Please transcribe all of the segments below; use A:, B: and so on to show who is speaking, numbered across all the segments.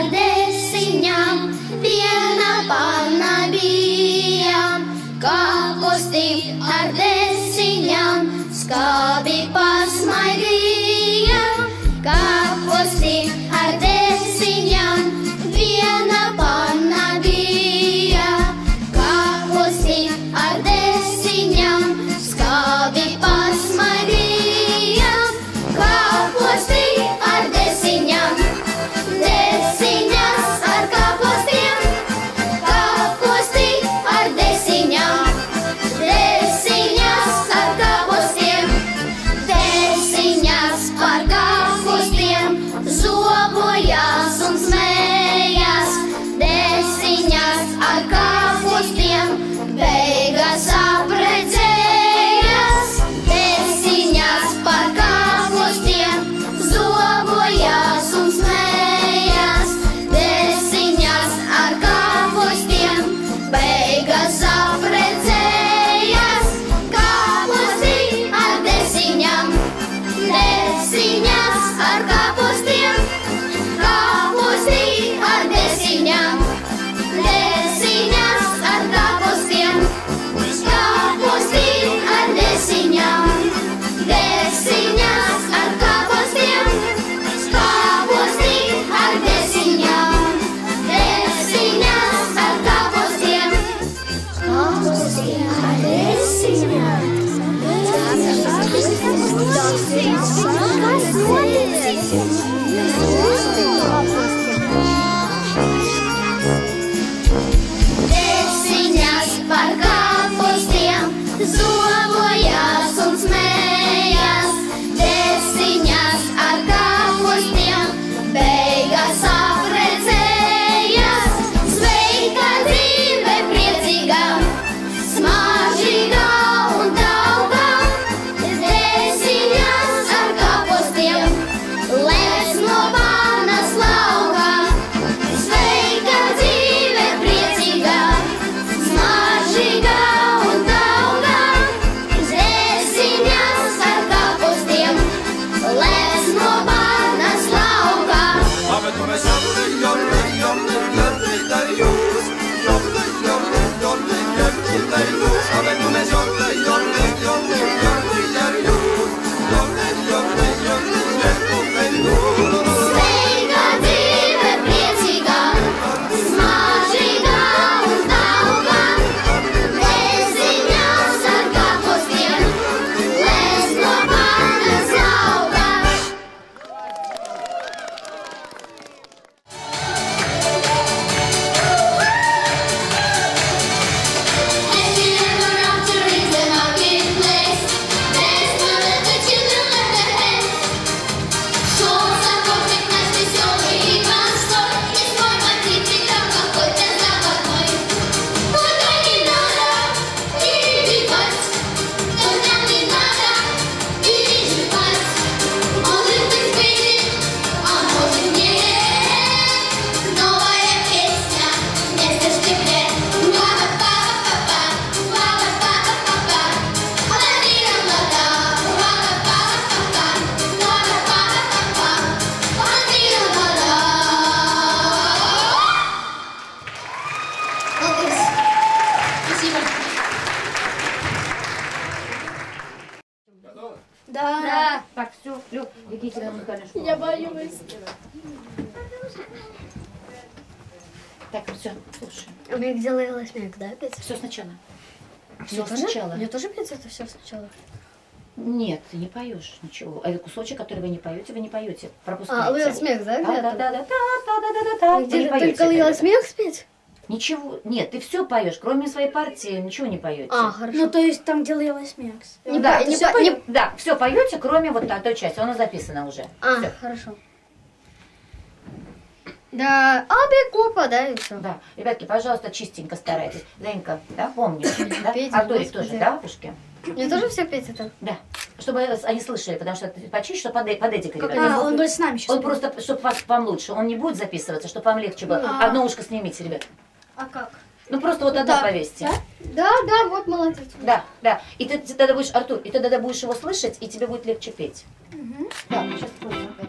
A: Desiņām Я боюсь.
B: Так, все, слушай.
C: А мне где Лейла смех, да, петь?
B: Все сначала.
C: Все
B: Все сначала.
C: Мне тоже петь это все сначала?
B: Нет, ты не поешь ничего. Это кусочек, который вы не поете. Пропускаете.
C: А, Лейла смех, да?
B: Да.
C: Где только Лейла смех спеть?
B: Ничего, нет, ты все поешь, кроме своей партии, ничего не поете.
C: А, хорошо.
A: Ну, то есть там, где Лейла Смекс.
B: Да, все поете, кроме вот той части, она записана уже.
C: А,
B: Всё.
C: хорошо. Да, Абикупа, да, и все.
B: Да, ребятки, пожалуйста, чистенько старайтесь. Ленька, да, помнишь? Да?
C: Петь,
B: Артурик
C: господи.
B: тоже, да, Пушкин?
C: Мне тоже все петь это?
B: Да. Чтобы они слышали, потому что ты почище, что под этикой,
C: Как
B: ребята.
A: Он будет с нами сейчас.
B: Он просто, чтобы вам лучше, он не будет записываться, чтобы вам легче было. Одно ушко снимите, ребят.
A: А как?
B: Ну просто вот одно повесьте.
A: Да?
C: Да, вот молодец.
B: Да. И ты тогда будешь, Артур, и ты тогда будешь его слышать, и тебе будет легче петь. Да, сейчас попробуем.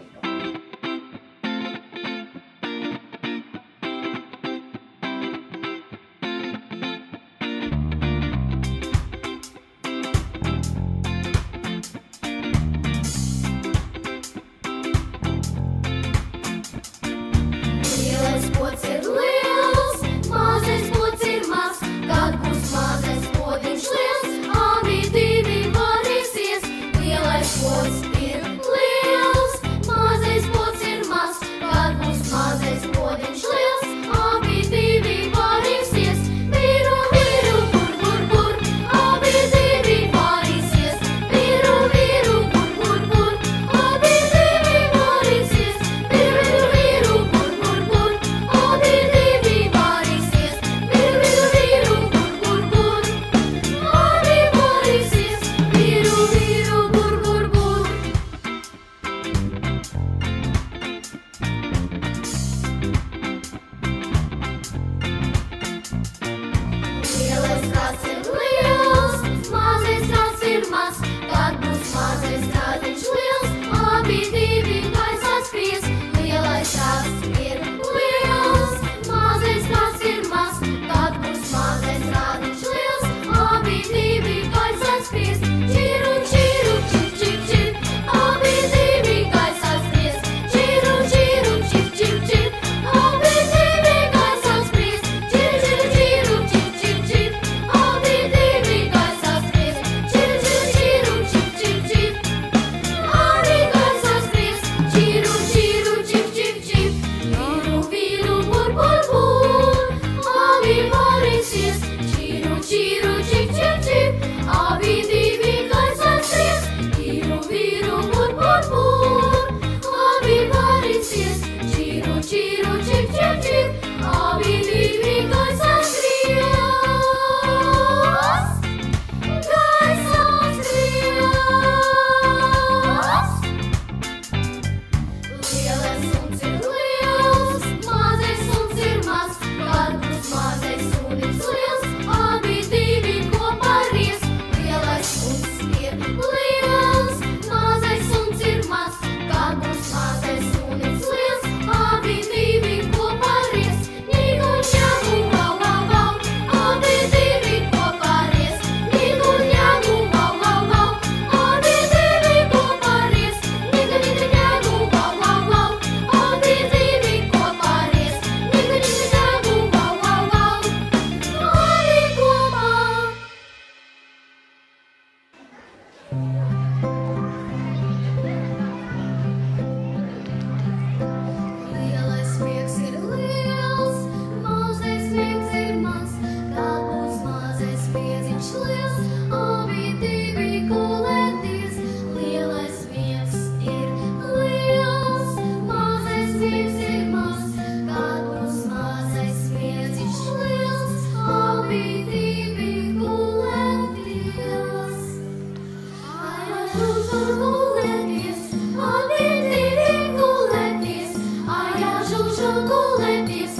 D: Gulēties,